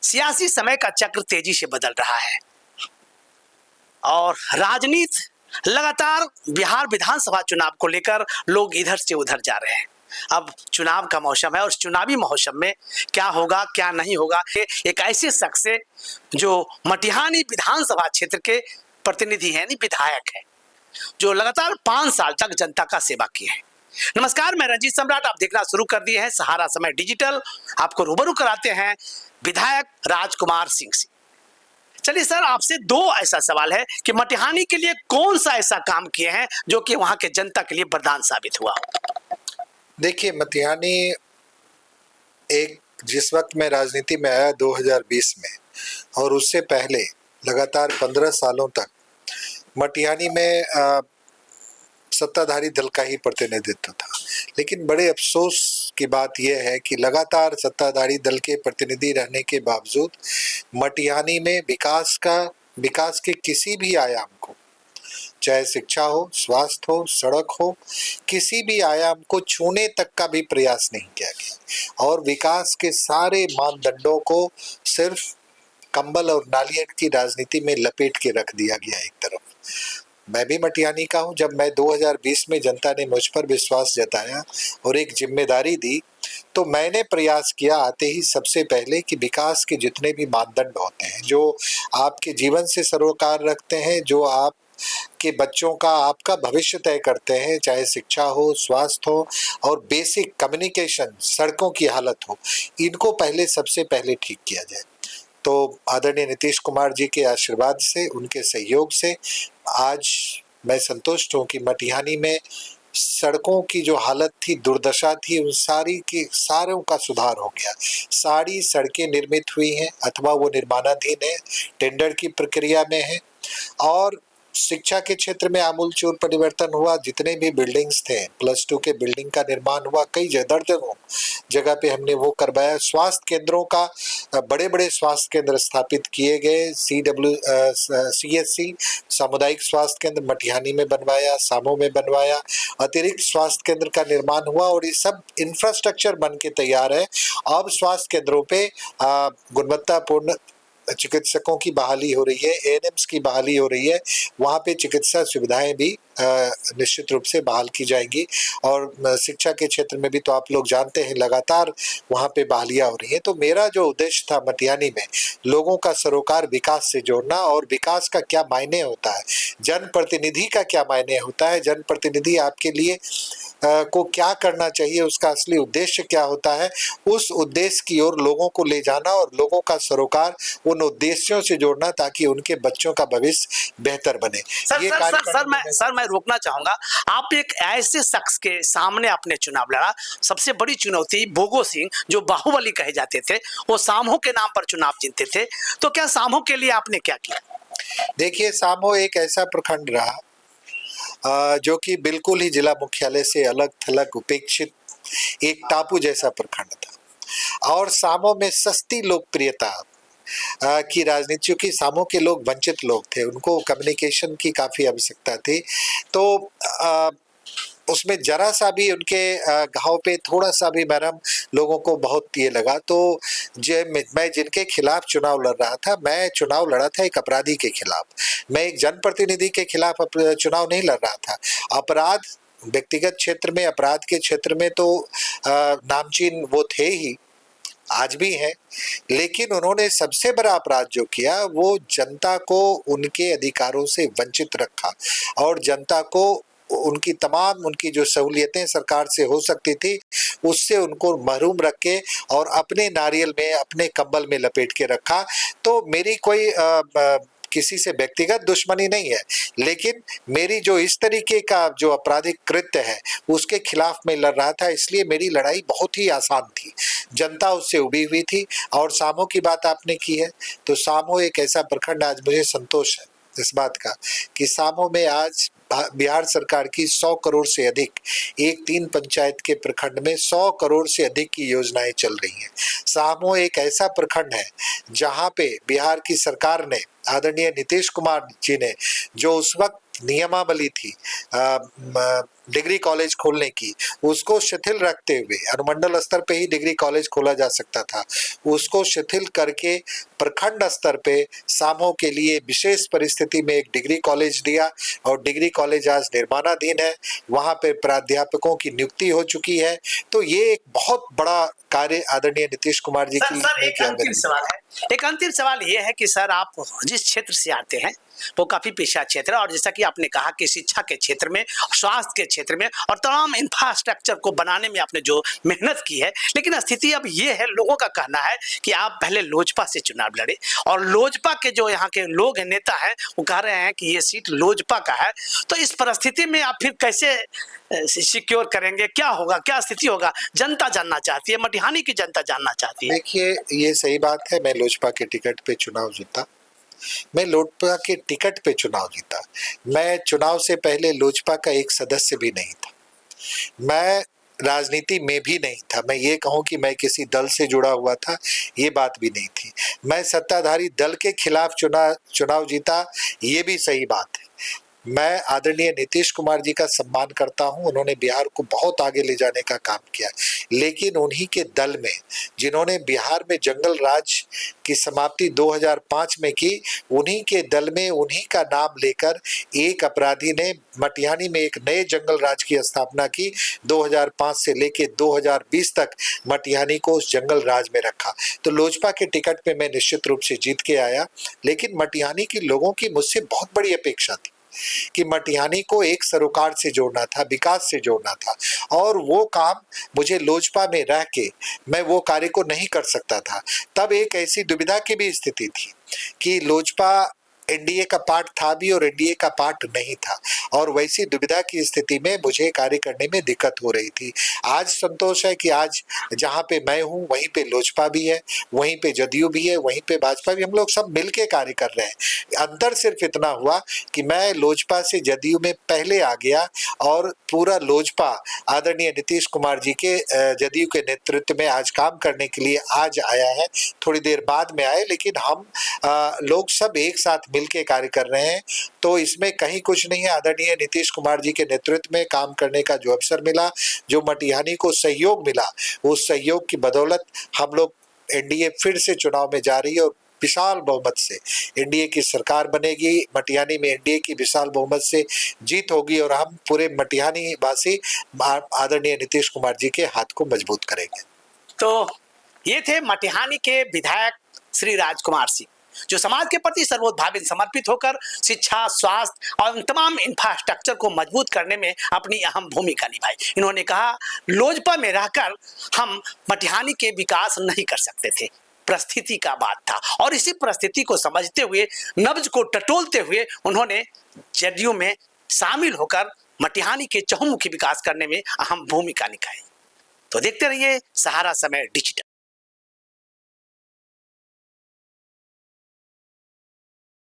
सियासी समय का चक्र तेजी से बदल रहा है और राजनीति लगातार बिहार विधानसभा चुनाव को लेकर लोग इधर से उधर जा रहे हैं। अब चुनाव का मौसम है और चुनावी मौसम में क्या होगा क्या नहीं होगा, एक ऐसे शख्स से जो मटिहानी विधानसभा क्षेत्र के प्रतिनिधि हैं, विधायक है, जो लगातार 5 साल तक जनता का सेवा किए हैं। नमस्कार, मैं रंजीत सम्राट, आप देखना शुरू कर दिए हैं सहारा समय डिजिटल। आपको रूबरू कराते हैं विधायक राजकुमार सिंह से। चलिए सर, आपसे दो ऐसा सवाल है कि मटिहानी के लिए कौन सा ऐसा काम किए हैं जो कि वहां के जनता के लिए वरदान साबित हुआ? देखिए, मटिहानी एक जिस वक्त मैं राजनीति में आया 2020 में, और उससे पहले लगातार 15 सालों तक मटिहानी में सत्ताधारी दल का ही प्रतिनिधित्व था। लेकिन बड़े अफसोस की बात यह है कि लगातार सत्ताधारी दल के प्रतिनिधि रहने के बावजूद मटिहानी में विकास के किसी भी आयाम को, चाहे शिक्षा हो, स्वास्थ्य हो, सड़क हो, किसी भी आयाम को छूने तक का भी प्रयास नहीं किया गया और विकास के सारे मानदंडों को सिर्फ कंबल और नालियर की राजनीति में लपेट के रख दिया गया एक तरफ। मैं भी मटिहानी का हूं। जब मैं 2020 में जनता ने मुझ पर विश्वास जताया और एक जिम्मेदारी दी, तो मैंने प्रयास किया आते ही सबसे पहले कि विकास के जितने भी मानदंड होते हैं जो आपके जीवन से सरोकार रखते हैं, जो आप के बच्चों का, आपका भविष्य तय करते हैं, चाहे शिक्षा हो, स्वास्थ्य हो और बेसिक कम्युनिकेशन, सड़कों की हालत हो, इनको सबसे पहले ठीक किया जाए। तो आदरणीय नीतीश कुमार जी के आशीर्वाद से, उनके सहयोग से आज मैं संतुष्ट हूं कि मटिहानी में सड़कों की जो हालत थी, दुर्दशा थी, उन सारों का सुधार हो गया। सारी सड़कें निर्मित हुई हैं अथवा वो निर्माणाधीन है, टेंडर की प्रक्रिया में है। और शिक्षा के क्षेत्र में आमूलचूल परिवर्तन हुआ। जितने भी बिल्डिंग्स थे, +2 के बिल्डिंग का निर्माण हुआ, कई दर्जनों जगह पे हमने वो करवाया। स्वास्थ्य केंद्रों का बड़े बड़े स्वास्थ्य केंद्र स्थापित किए गए। CSC सामुदायिक स्वास्थ्य केंद्र मटिहानी में बनवाया, सामो में बनवाया, अतिरिक्त स्वास्थ्य केंद्र का निर्माण हुआ और ये सब इंफ्रास्ट्रक्चर बन के तैयार है। अब स्वास्थ्य केंद्रों पे गुणवत्तापूर्ण चिकित्सकों की बहाली हो रही है, ANMs की बहाली हो रही है। वहाँ पे चिकित्सा सुविधाएं भी निश्चित रूप से बहाल की जाएंगी। और शिक्षा के क्षेत्र में भी तो आप लोग जानते हैं लगातार वहाँ पे बहालियां हो रही हैं। तो मेरा जो उद्देश्य था मटिहानी में लोगों का सरोकार विकास से जोड़ना, और विकास का क्या मायने होता है, जनप्रतिनिधि का क्या मायने होता है, जनप्रतिनिधि आपके लिए को क्या करना चाहिए, उसका असली उद्देश्य क्या होता है, उस उद्देश्य की ओर लोगों को ले जाना और लोगों का सरोकार उन उद्देश्यों से जोड़ना ताकि उनके बच्चों का भविष्य बेहतर बने। सर, मैं रोकना चाहूंगा। आप एक ऐसे शख्स के सामने आपने चुनाव लड़ा। सबसे बड़ी चुनौती भोगो सिंह, जो बाहुबली कहे जाते थे, वो सामो के नाम पर चुनाव जीतते थे। तो क्या सामो के लिए आपने क्या किया? देखिए, सामो एक ऐसा प्रखंड रहा जो कि बिल्कुल ही जिला मुख्यालय से अलग थलग, उपेक्षित एक टापू जैसा प्रखंड था। और सामो में सस्ती लोकप्रियता की राजनीति, क्योंकि सामो के लोग वंचित लोग थे, उनको कम्युनिकेशन की काफी आवश्यकता थी। तो उसमें जरा सा भी उनके घाव पे थोड़ा सा भी मरहम लोगों को बहुत ये लगा। तो मैं जिनके खिलाफ चुनाव लड़ रहा था, मैं चुनाव लड़ा था एक अपराधी के खिलाफ। मैं एक जनप्रतिनिधि के खिलाफ चुनाव नहीं लड़ रहा था। अपराध व्यक्तिगत क्षेत्र में, अपराध के क्षेत्र में तो नामचीन वो थे ही, आज भी है। लेकिन उन्होंने सबसे बड़ा अपराध जो किया वो जनता को उनके अधिकारों से वंचित रखा और जनता को उनकी जो सहूलियतें सरकार से हो सकती थी उससे उनको महरूम रख के और अपने नारियल में, अपने कंबल में लपेट के रखा। तो मेरी कोई किसी से व्यक्तिगत दुश्मनी नहीं है, लेकिन मेरी जो इस तरीके का जो आपराधिक कृत्य है उसके खिलाफ मैं लड़ रहा था, इसलिए मेरी लड़ाई बहुत ही आसान थी। जनता उससे उबी हुई थी। और सामो की बात आपने की है, तो सामो एक ऐसा प्रखंड, आज मुझे संतोष है इस बात का कि सामो में आज बिहार सरकार की 100 करोड़ से अधिक, एक 3 पंचायत के प्रखंड में 100 करोड़ से अधिक की योजनाएं चल रही हैं। सामो एक ऐसा प्रखंड है जहां पे बिहार की सरकार ने, आदरणीय नीतीश कुमार जी ने, जो उस वक्त नियमावली थी डिग्री कॉलेज खोलने की, उसको शिथिल रखते हुए अनुमंडल स्तर पे ही डिग्री कॉलेज खोला जा सकता था, उसको शिथिल करके प्रखंड स्तर पे सामों के लिए विशेष परिस्थिति में एक डिग्री कॉलेज दिया और डिग्री कॉलेज आज निर्माणाधीन है, वहां पे प्राध्यापकों की नियुक्ति हो चुकी है। तो ये एक बहुत बड़ा कार्य आदरणीय नीतीश कुमार जी की सर एक अंतिम सवाल है, एक अंतिम सवाल ये है कि सर आप जिस क्षेत्र से आते हैं वो काफी पेशा क्षेत्र है और जैसा कि आपने कहा कि शिक्षा के क्षेत्र में, स्वास्थ्य के क्षेत्र में और तमाम इंफ्रास्ट्रक्चर को बनाने में आपने जो मेहनत की है, लेकिन स्थिति अब ये है, लोगों का कहना है कि आप पहले लोजपा से चुनाव लड़े और लोजपा के जो यहाँ के लोग हैं, नेता हैं, वो कह रहे हैं कि ये सीट लोजपा का है। तो इस परिस्थिति में आप फिर कैसे सिक्योर करेंगे, क्या होगा, क्या स्थिति होगा? जनता जानना चाहती है, मटिहानी की जनता जानना चाहती है। देखिए, ये सही बात है, मैं लोजपा के टिकट पे चुनाव जीता, मैं लोजपा के टिकट पे चुनाव जीता। मैं चुनाव से पहले लोजपा का एक सदस्य भी नहीं था, मैं राजनीति में भी नहीं था। मैं ये कहूं कि मैं किसी दल से जुड़ा हुआ था, ये बात भी नहीं थी। मैं सत्ताधारी दल के खिलाफ चुनाव जीता, ये भी सही बात है। मैं आदरणीय नीतीश कुमार जी का सम्मान करता हूं, उन्होंने बिहार को बहुत आगे ले जाने का काम किया, लेकिन उन्हीं के दल में जिन्होंने बिहार में जंगल राज की समाप्ति 2005 में की, उन्हीं के दल में उन्हीं का नाम लेकर एक अपराधी ने मटिहानी में एक नए जंगल राज की स्थापना की। 2005 से लेके 2020 तक मटिहानी को उस जंगल राज में रखा। तो लोजपा के टिकट पे मैं निश्चित रूप से जीत के आया, लेकिन मटिहानी के लोगों की मुझसे बहुत बड़ी अपेक्षा थी कि मटिहानी को एक सरोकार से जोड़ना था, विकास से जोड़ना था, और वो काम मुझे लोजपा में रह के मैं वो कार्य को नहीं कर सकता था। तब एक ऐसी दुविधा की भी स्थिति थी कि लोजपा एनडीए का पार्ट था भी और एनडीए का पार्ट नहीं था, और वैसी दुविधा की स्थिति में मुझे कार्य करने में दिक्कत हो रही थी। आज संतोष है कि आज जहाँ पे मैं हूँ वहीं पे लोजपा भी है, वहीं पे जदयू भी है, वहीं पे भाजपा भी, हम लोग सब मिलके कार्य कर रहे हैं। अंतर सिर्फ इतना हुआ कि मैं लोजपा से जदयू में पहले आ गया और पूरा लोजपा आदरणीय नीतीश कुमार जी के जदयू के नेतृत्व में आज काम करने के लिए आज आया है। थोड़ी देर बाद में आए, लेकिन हम लोग सब एक साथ मिलके कार्य कर रहे हैं। तो इसमें कहीं कुछ नहीं है। आदरणीय नीतीश कुमार जी के नेतृत्व में काम करने का जो अवसर मिला, जो मटिहानी को सहयोग मिला, उस सहयोग की बदौलत हम लोग एनडीए फिर से चुनाव में जा रही है और विशाल बहुमत से एनडीए की सरकार बनेगी। मटिहानी में एनडीए की विशाल बहुमत से जीत होगी और हम पूरे मटिहानी वासी आदरणीय नीतीश कुमार जी के हाथ को मजबूत करेंगे। तो ये थे मटिहानी के विधायक श्री राजकुमार सिंह, जो समाज के प्रति सर्वोत्भावित समर्पित होकर शिक्षा, स्वास्थ्य और तमाम इंफ्रास्ट्रक्चर को मजबूत करने में अपनी अहम भूमिका निभाई। इन्होंने कहा, लोजपा में रहकर हम मटिहानी के विकास नहीं कर सकते थे, परिस्थिति का बात था, और इसी परिस्थिति को समझते हुए, नब्ज को टटोलते हुए उन्होंने जदयू में शामिल होकर मटिहानी के चहुमुखी विकास करने में अहम भूमिका निभाई। तो देखते रहिए सहारा समय डिजिटल।